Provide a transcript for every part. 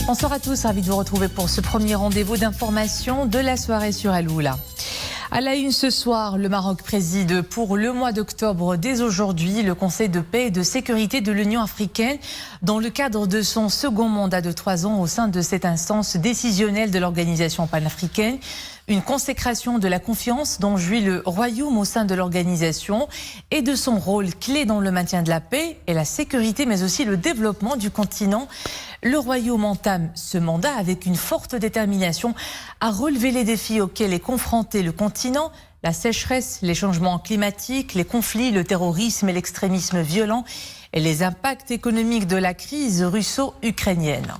Bonsoir à tous, ravi de vous retrouver pour ce premier rendez-vous d'information de la soirée sur Aloula. À la une ce soir, le Maroc préside pour le mois d'octobre dès aujourd'hui le Conseil de paix et de sécurité de l'Union africaine dans le cadre de son second mandat de 3 ans au sein de cette instance décisionnelle de l'organisation panafricaine. Une consécration de la confiance dont jouit le Royaume au sein de l'organisation et de son rôle clé dans le maintien de la paix et la sécurité, mais aussi le développement du continent. Le Royaume entame ce mandat avec une forte détermination à relever les défis auxquels est confronté le continent, la sécheresse, les changements climatiques, les conflits, le terrorisme et l'extrémisme violent et les impacts économiques de la crise russo-ukrainienne.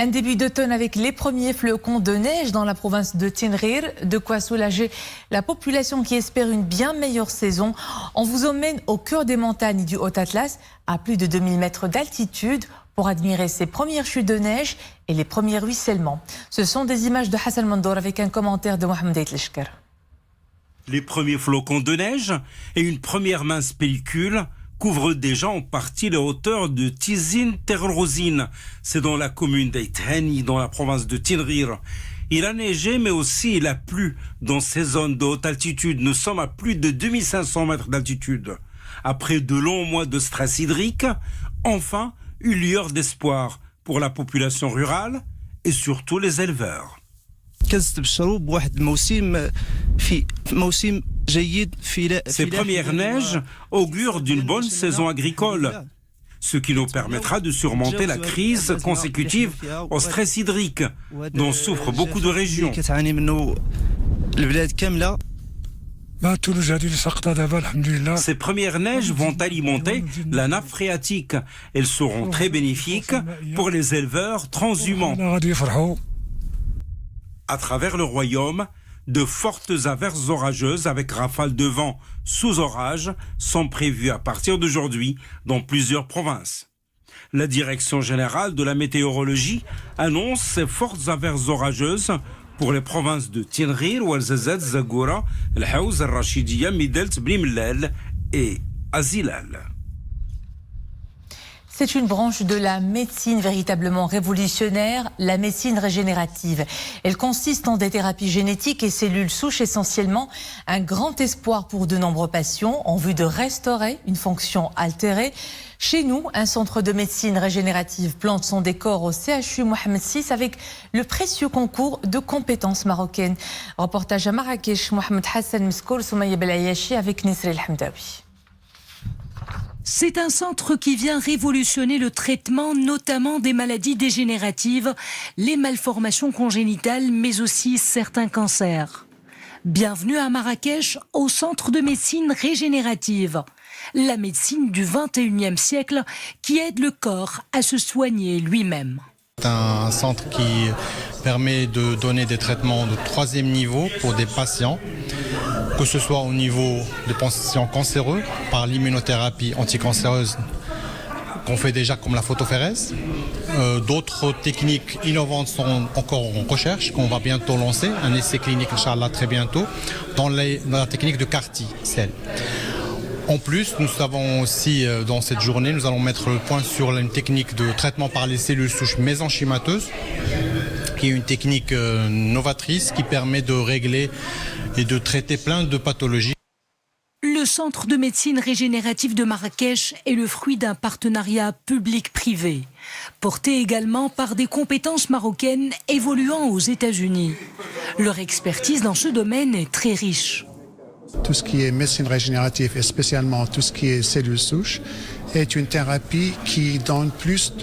Un début d'automne avec les premiers flocons de neige dans la province de Tinrir, de quoi soulager la population qui espère une bien meilleure saison. On vous emmène au cœur des montagnes du Haut-Atlas, à plus de 2000 mètres d'altitude, pour admirer ces premières chutes de neige et les premiers ruissellements. Ce sont des images de Hassan Mandour avec un commentaire de Mohamed Eitleshker. Les premiers flocons de neige et une première mince pellicule couvre déjà en partie les hauteurs de Tizin Terrozine. C'est dans la commune d'Aithani, dans la province de Tinrir. Il a neigé, mais aussi il a plu dans ces zones de haute altitude. Nous sommes à plus de 2500 mètres d'altitude. Après de longs mois de stress hydrique, enfin, une lueur d'espoir pour la population rurale et surtout les éleveurs. Ces premières neiges augurent d'une bonne saison agricole, ce qui nous permettra de surmonter la crise consécutive au stress hydrique dont souffrent beaucoup de régions. Ces premières neiges vont alimenter la nappe phréatique. Elles seront très bénéfiques pour les éleveurs transhumants. À travers le royaume, de fortes averses orageuses avec rafales de vent sous orage sont prévues à partir d'aujourd'hui dans plusieurs provinces. La direction générale de la météorologie annonce ces fortes averses orageuses pour les provinces de Tinrir, Ouarzazate, Zagora, El Haouz, El Rachidia, Midelt, Bni Mellal et Azilal. C'est une branche de la médecine véritablement révolutionnaire, la médecine régénérative. Elle consiste en des thérapies génétiques et cellules souches essentiellement, un grand espoir pour de nombreux patients en vue de restaurer une fonction altérée. Chez nous, un centre de médecine régénérative plante son décor au CHU Mohamed VI avec le précieux concours de compétences marocaines. Reportage à Marrakech, Mohamed Hassan Mskour, Soumaïa Belayachi avec Nisri El Hamdawi. C'est un centre qui vient révolutionner le traitement, notamment des maladies dégénératives, les malformations congénitales, mais aussi certains cancers. Bienvenue à Marrakech, au centre de médecine régénérative. La médecine du 21e siècle qui aide le corps à se soigner lui-même. C'est un centre qui permet de donner des traitements de 3e niveau pour des patients, que ce soit au niveau des patients cancéreux, par l'immunothérapie anticancéreuse qu'on fait déjà comme la photophérèse. D'autres techniques innovantes sont encore en recherche, qu'on va bientôt lancer, un essai clinique, Inch'Allah, très bientôt, dans la technique de CAR-T-cell. En plus, nous savons aussi, dans cette journée, nous allons mettre le point sur une technique de traitement par les cellules souches mésenchymateuses, qui est une technique novatrice qui permet de régler et de traiter plein de pathologies. Le centre de médecine régénérative de Marrakech est le fruit d'un partenariat public-privé, porté également par des compétences marocaines évoluant aux États-Unis. Leur expertise dans ce domaine est très riche. Tout ce qui est médecine régénérative et spécialement tout ce qui est cellules souches est une thérapie qui donne plus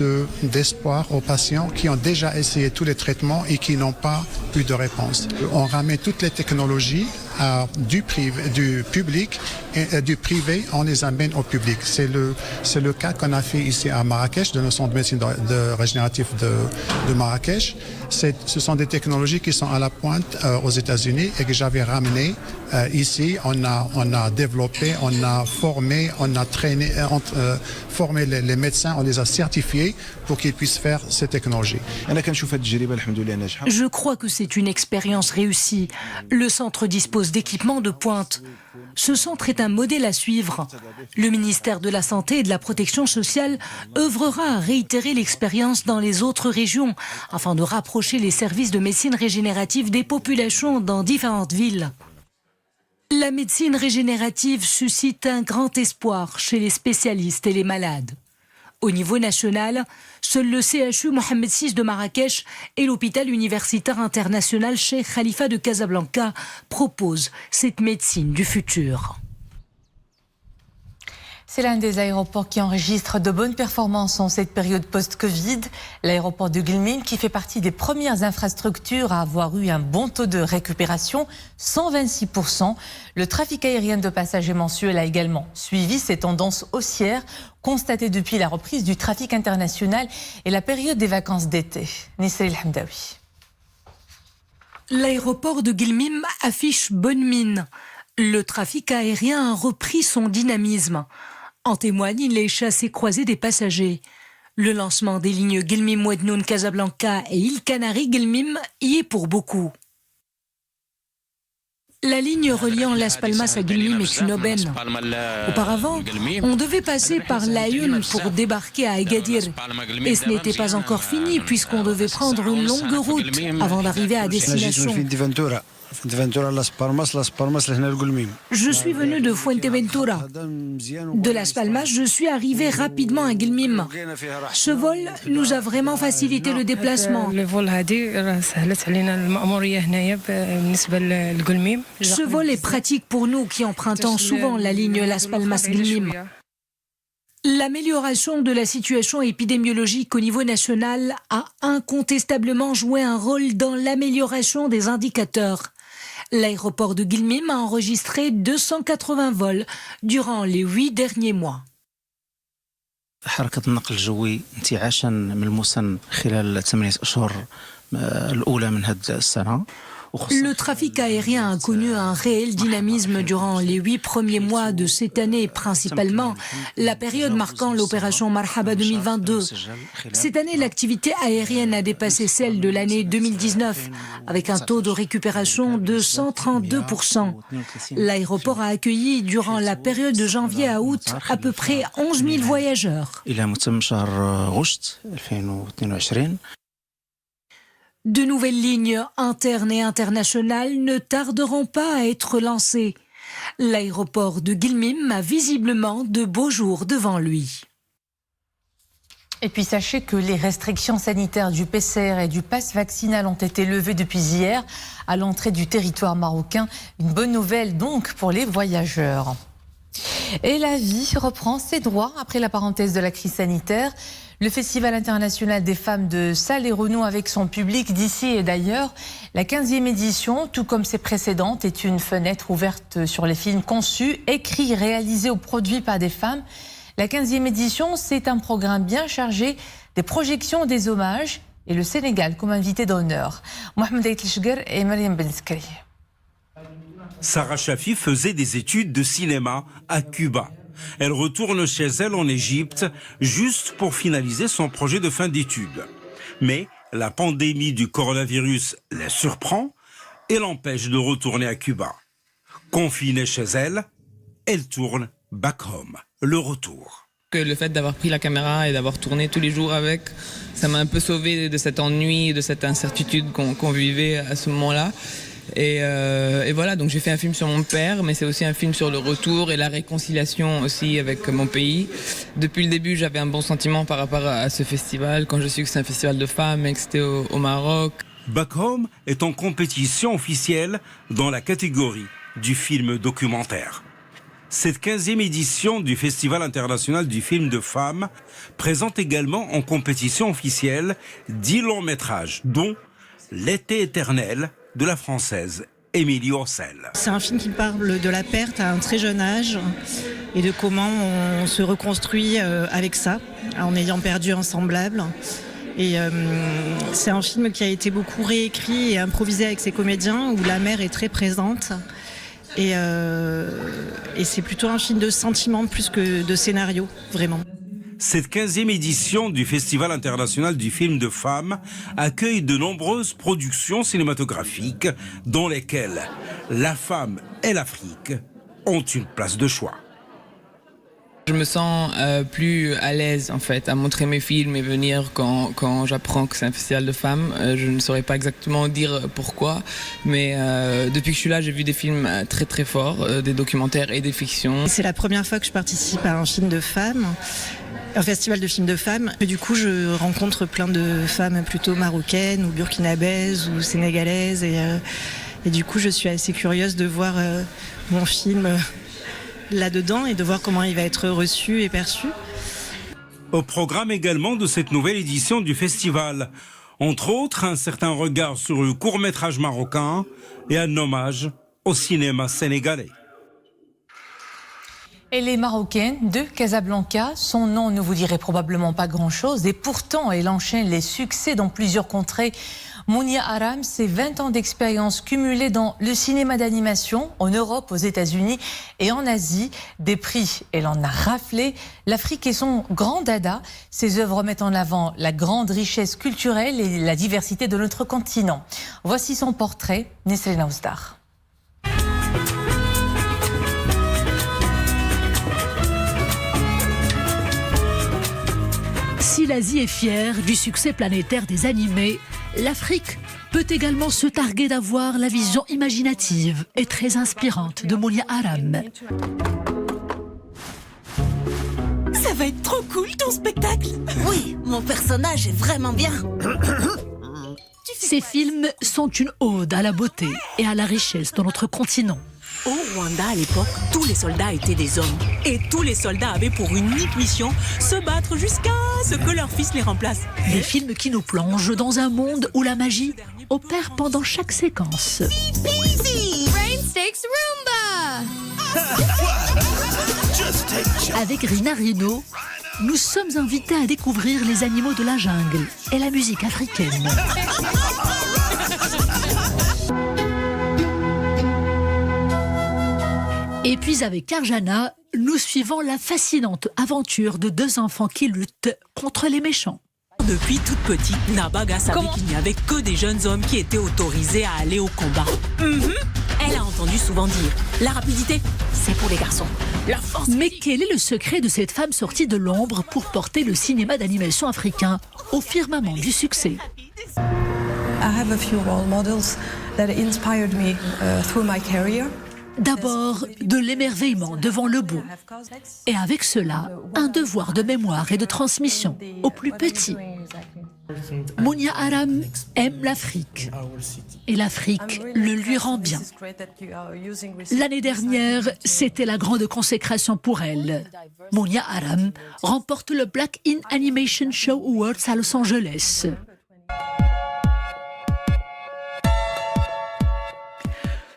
d'espoir aux patients qui ont déjà essayé tous les traitements et qui n'ont pas eu de réponse. On ramène toutes les technologies du public et du privé, on les amène au public. C'est le cas qu'on a fait ici à Marrakech, dans le centre de médecine régénérative de Marrakech. Ce sont des technologies qui sont à la pointe aux États-Unis et que j'avais ramenées ici. On a développé, on a formé, on a traîné, formé les médecins, on les a certifiés pour qu'ils puissent faire ces technologies. Je crois que c'est une expérience réussie. Le centre dispose dispose d'équipements de pointe. Ce centre est un modèle à suivre. Le ministère de la Santé et de la Protection sociale œuvrera à réitérer l'expérience dans les autres régions afin de rapprocher les services de médecine régénérative des populations dans différentes villes. La médecine régénérative suscite un grand espoir chez les spécialistes et les malades. Au niveau national, seul le CHU Mohamed VI de Marrakech et l'hôpital universitaire international Cheikh Khalifa de Casablanca proposent cette médecine du futur. C'est l'un des aéroports qui enregistre de bonnes performances en cette période post-Covid. L'aéroport de Guilmim, qui fait partie des premières infrastructures à avoir eu un bon taux de récupération, 126%. Le trafic aérien de passagers mensuels a également suivi ces tendances haussières constatées depuis la reprise du trafic international et la période des vacances d'été. Nissel Hamdawi. L'aéroport de Guilmim affiche bonne mine. Le trafic aérien a repris son dynamisme. En témoignent les chassés-croisés des passagers. Le lancement des lignes Guilmim-Ouadnoun-Casablanca et îles Canaries-Guilmim y est pour beaucoup. La ligne reliant Las Palmas à Guilmim est une aubaine. Auparavant, on devait passer par l'Aïn pour débarquer à Agadir. Et ce n'était pas encore fini puisqu'on devait prendre une longue route avant d'arriver à destination. Je suis venu de Fuerteventura. De Las Palmas, je suis arrivé rapidement à Guilmim. Ce vol nous a vraiment facilité le déplacement. Ce vol est pratique pour nous qui empruntons souvent la ligne Las Palmas-Guilmim. L'amélioration de la situation épidémiologique au niveau national a incontestablement joué un rôle dans l'amélioration des indicateurs. L'aéroport de Guilmim a enregistré 280 vols durant les 8 derniers mois. حركة النقل الجوي انتعاشا ملموسا خلال 8 أشهر الأولى من هذه السنة. Le trafic aérien a connu un réel dynamisme durant les 8 premiers mois de cette année, principalement la période marquant l'opération Marhaba 2022. Cette année, l'activité aérienne a dépassé celle de l'année 2019, avec un taux de récupération de 132%. L'aéroport a accueilli durant la période de janvier à août à peu près 11 000 voyageurs. De nouvelles lignes internes et internationales ne tarderont pas à être lancées. L'aéroport de Guilmim a visiblement de beaux jours devant lui. Et puis sachez que les restrictions sanitaires du PCR et du pass vaccinal ont été levées depuis hier à l'entrée du territoire marocain. Une bonne nouvelle donc pour les voyageurs. Et la vie reprend ses droits après la parenthèse de la crise sanitaire. Le Festival international des femmes de Salles renoue avec son public d'ici et d'ailleurs. La 15e édition, tout comme ses précédentes, est une fenêtre ouverte sur les films conçus, écrits, réalisés ou produits par des femmes. La 15e édition, c'est un programme bien chargé, des projections, des hommages et le Sénégal comme invité d'honneur. Mohamed Aït-Chguer et Mariam Benskri. Sarah Chafi faisait des études de cinéma à Cuba. Elle retourne chez elle en Égypte juste pour finaliser son projet de fin d'études. Mais la pandémie du coronavirus la surprend et l'empêche de retourner à Cuba. Confinée chez elle, elle tourne back home, le retour. Le fait d'avoir pris la caméra et d'avoir tourné tous les jours avec, ça m'a un peu sauvé de cet ennui, de cette incertitude qu'on vivait à ce moment-là. Et voilà, donc j'ai fait un film sur mon père, mais c'est aussi un film sur le retour et la réconciliation aussi avec mon pays. Depuis le début, j'avais un bon sentiment par rapport à ce festival, quand je sais que c'est un festival de femmes et que c'était au Maroc. Back Home est en compétition officielle dans la catégorie du film documentaire. Cette 15e édition du Festival international du film de femmes présente également en compétition officielle 10 longs métrages, dont L'été éternel de la française Émilie Orcel. C'est un film qui parle de la perte à un très jeune âge et de comment on se reconstruit avec ça, en ayant perdu un semblable. Et c'est un film qui a été beaucoup réécrit et improvisé avec ses comédiens, où la mère est très présente. Et c'est plutôt un film de sentiment plus que de scénario, vraiment. Cette 15e édition du Festival international du film de femmes accueille de nombreuses productions cinématographiques dans lesquelles la femme et l'Afrique ont une place de choix. Je me sens plus à l'aise en fait à montrer mes films et venir quand j'apprends que c'est un festival de femmes. Je ne saurais pas exactement dire pourquoi, mais depuis que je suis là, j'ai vu des films très très forts, des documentaires et des fictions. C'est la première fois que je participe à un film de femmes, un festival de films de femmes. Et du coup, je rencontre plein de femmes plutôt marocaines ou burkinabèses ou sénégalaises et du coup, je suis assez curieuse de voir mon film là-dedans et de voir comment il va être reçu et perçu. Au programme également de cette nouvelle édition du festival, entre autres un certain regard sur le court-métrage marocain et un hommage au cinéma sénégalais. Elle est marocaine de Casablanca. Son nom ne vous dirait probablement pas grand-chose et pourtant elle enchaîne les succès dans plusieurs contrées. Mounia Aram, c'est 20 ans d'expérience cumulée dans le cinéma d'animation en Europe, aux États-Unis et en Asie. Des prix, elle en a raflé. L'Afrique est son grand dada. Ses œuvres mettent en avant la grande richesse culturelle et la diversité de notre continent. Voici son portrait, Nesrina Oustar. Si l'Asie est fière du succès planétaire des animés, l'Afrique peut également se targuer d'avoir la vision imaginative et très inspirante de Mounia Aram. Ça va être trop cool ton spectacle. Oui, mon personnage est vraiment bien. Ces films sont une ode à la beauté et à la richesse de notre continent. Au Rwanda, à l'époque, tous les soldats étaient des hommes. Et tous les soldats avaient pour unique mission se battre jusqu'à ce que leur fils les remplace. Des films qui nous plongent dans un monde où la magie opère pendant chaque séquence. Avec Rina Rino, nous sommes invités à découvrir les animaux de la jungle et la musique africaine. Et puis avec Arjana, nous suivons la fascinante aventure de deux enfants qui luttent contre les méchants. Depuis toute petite, Nabaga savait qu'il n'y avait que des jeunes hommes qui étaient autorisés à aller au combat. Elle a entendu souvent dire, la rapidité, c'est pour les garçons. La force... Mais quel est le secret de cette femme sortie de l'ombre pour porter le cinéma d'animation africain au firmament du succès? I have a few role models that inspired me through my career. D'abord, de l'émerveillement devant le beau. Et avec cela, un devoir de mémoire et de transmission aux plus petits. Mounia Aram aime l'Afrique. Et l'Afrique le lui rend bien. L'année dernière, c'était la grande consécration pour elle. Mounia Aram remporte le Black in Animation Show Awards à Los Angeles.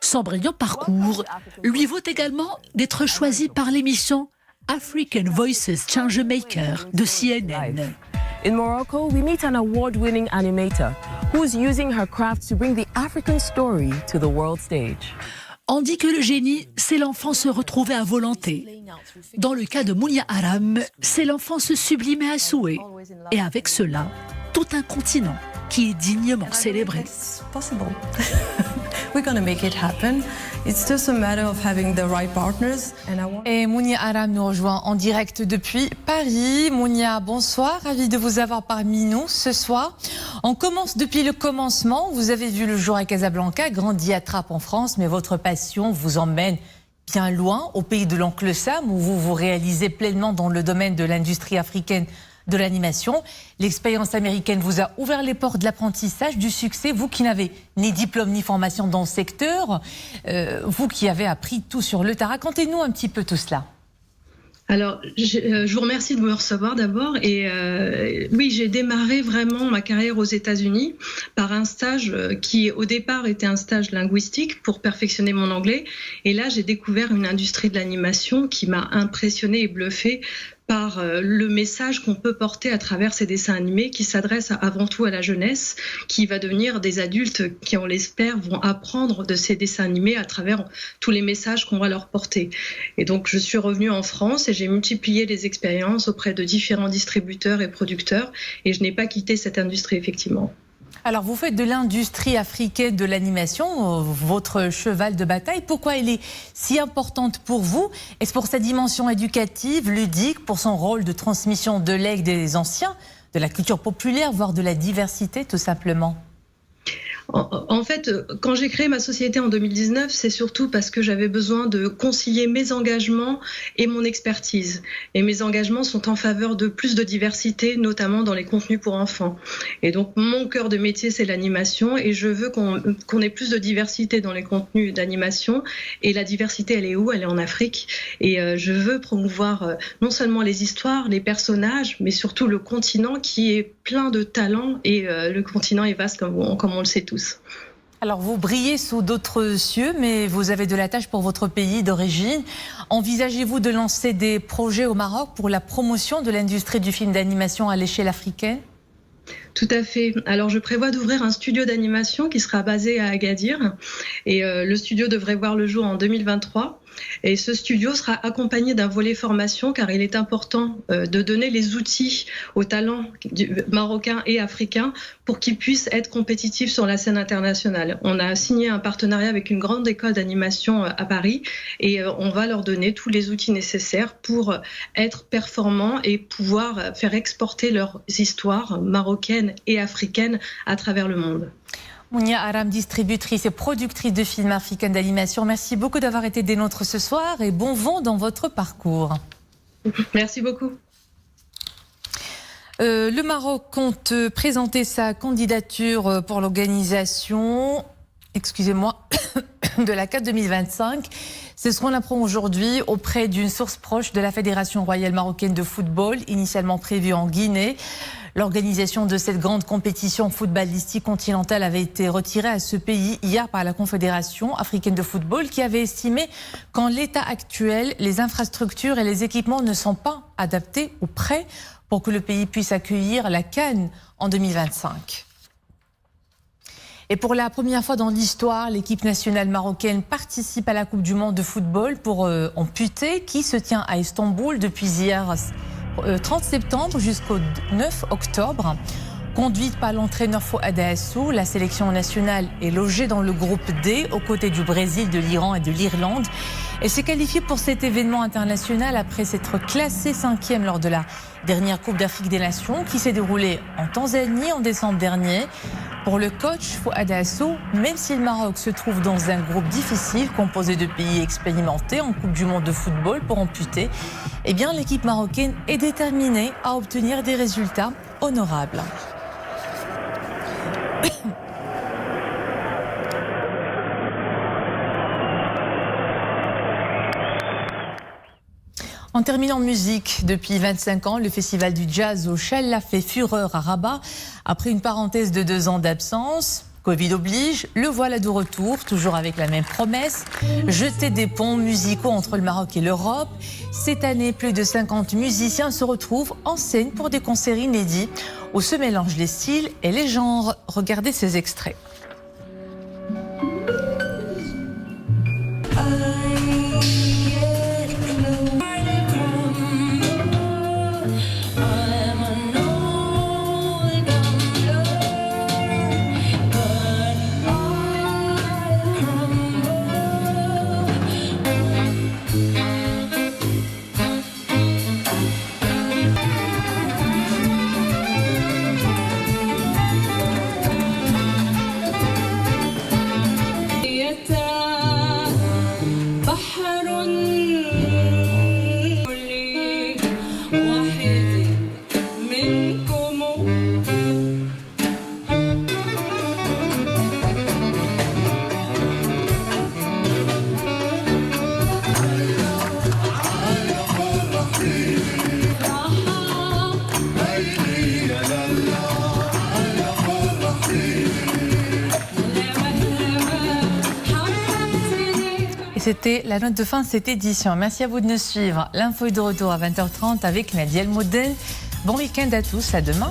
Son brillant parcours lui vaut également d'être choisi par l'émission African Voices Changemaker de CNN. In Morocco, we meet an award-winning animator who's using her craft to bring the African story to the world stage. On dit que le génie, c'est l'enfant se retrouver à volonté. Dans le cas de Mounia Aram, c'est l'enfant se sublimer à souhait. Et avec cela, tout un continent qui est dignement célébré. We're going to make it happen. It's just a matter of having the right partners. Et Mounia Aram nous rejoint en direct depuis Paris. Mounia, bonsoir, ravie de vous avoir parmi nous ce soir. On commence depuis le commencement. Vous avez vu le jour à Casablanca, grandi à Trappes en France, mais votre passion vous emmène bien loin, au pays de l'oncle Sam, où vous vous réalisez pleinement dans le domaine de l'industrie africaine de l'animation. L'expérience américaine vous a ouvert les portes de l'apprentissage, du succès, vous qui n'avez ni diplôme ni formation dans le secteur, vous qui avez appris tout sur le tas. Racontez-nous un petit peu tout cela. Alors, je vous remercie de me recevoir d'abord. Et oui, j'ai démarré vraiment ma carrière aux États-Unis par un stage qui, au départ, était un stage linguistique pour perfectionner mon anglais. Et là, j'ai découvert une industrie de l'animation qui m'a impressionnée et bluffée par le message qu'on peut porter à travers ces dessins animés qui s'adressent avant tout à la jeunesse, qui va devenir des adultes qui, on l'espère, vont apprendre de ces dessins animés à travers tous les messages qu'on va leur porter. Et donc, je suis revenue en France et j'ai multiplié les expériences auprès de différents distributeurs et producteurs et je n'ai pas quitté cette industrie, effectivement. Alors, vous faites de l'industrie africaine de l'animation votre cheval de bataille. Pourquoi elle est si importante pour vous? Est-ce pour sa dimension éducative, ludique, pour son rôle de transmission de legs des anciens, de la culture populaire, voire de la diversité, tout simplement? En fait, quand j'ai créé ma société en 2019, c'est surtout parce que j'avais besoin de concilier mes engagements et mon expertise. Et mes engagements sont en faveur de plus de diversité, notamment dans les contenus pour enfants. Et donc, mon cœur de métier, c'est l'animation et je veux qu'on ait plus de diversité dans les contenus d'animation. Et la diversité, elle est où? Elle est en Afrique. Et je veux promouvoir non seulement les histoires, les personnages, mais surtout le continent qui est plein de talents et le continent est vaste comme on le sait tous. Alors vous brillez sous d'autres cieux, mais vous avez de la tâche pour votre pays d'origine. Envisagez-vous de lancer des projets au Maroc pour la promotion de l'industrie du film d'animation à l'échelle africaine? Tout à fait. Alors, je prévois d'ouvrir un studio d'animation qui sera basé à Agadir. Et le studio devrait voir le jour en 2023. Et ce studio sera accompagné d'un volet formation car il est important de donner les outils aux talents marocains et africains pour qu'ils puissent être compétitifs sur la scène internationale. On a signé un partenariat avec une grande école d'animation à Paris et on va leur donner tous les outils nécessaires pour être performants et pouvoir faire exporter leurs histoires marocaines et africaines à travers le monde. Mounia Aram, distributrice et productrice de films africains d'animation. Merci beaucoup d'avoir été des nôtres ce soir et bon vent dans votre parcours. Merci beaucoup. Le Maroc compte présenter sa candidature pour l'organisation, de la CAN 2025. C'est ce qu'on apprend aujourd'hui auprès d'une source proche de la Fédération royale marocaine de football, initialement prévue en Guinée. L'organisation de cette grande compétition footballistique continentale avait été retirée à ce pays hier par la Confédération africaine de football qui avait estimé qu'en l'état actuel, les infrastructures et les équipements ne sont pas adaptés ou prêts pour que le pays puisse accueillir la CAN en 2025. Et pour la première fois dans l'histoire, l'équipe nationale marocaine participe à la Coupe du monde de football pour amputés qui se tient à Istanbul depuis hier 30 septembre jusqu'au 9 octobre. Conduite par l'entraîneur Fouad Assou, la sélection nationale est logée dans le groupe D aux côtés du Brésil, de l'Iran et de l'Irlande. Elle s'est qualifiée pour cet événement international après s'être classée 5e lors de la dernière Coupe d'Afrique des Nations qui s'est déroulée en Tanzanie en décembre dernier. Pour le coach Fouad Assou, même si le Maroc se trouve dans un groupe difficile composé de pays expérimentés en Coupe du monde de football pour amputés, eh bien l'équipe marocaine est déterminée à obtenir des résultats honorables. En terminant en musique, depuis 25 ans, le festival du jazz au Challa fait fureur à Rabat. Après une parenthèse de 2 ans d'absence, Covid oblige, le voilà de retour, toujours avec la même promesse, jeter des ponts musicaux entre le Maroc et l'Europe. Cette année, plus de 50 musiciens se retrouvent en scène pour des concerts inédits où se mélangent les styles et les genres. Regardez ces extraits. c'était la note de fin de cette édition. Merci à vous de nous suivre. L'info est de retour à 20h30 avec Nadia El Modène. Bon week-end à tous, à demain.